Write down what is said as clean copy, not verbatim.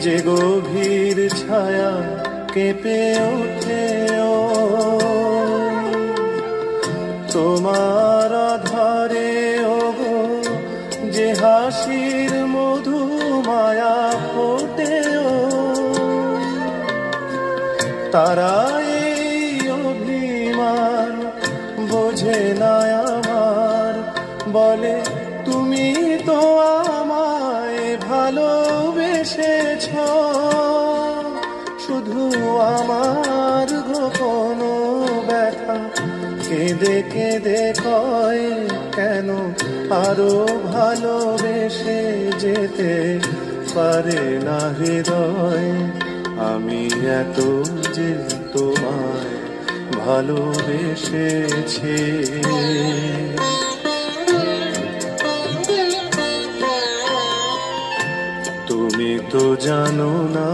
যে গভীর ছায়া কেঁপে ওঠে তোমার আধারে ওগো, যে হাসির মধু মায়া ফোটে তারা এই অভিমান বোঝে না আমার, বলে তুমি তো আমায় ভালোবেসেছ, শুধু আমার গোপন ব্যথা কেঁদে কেঁদে কয় কেন আরো ভালোবেসে যেতে পারে না হৃদয়। আমি এত যে তোমায় ভালোবেসেছি, তুমি তো জানো না।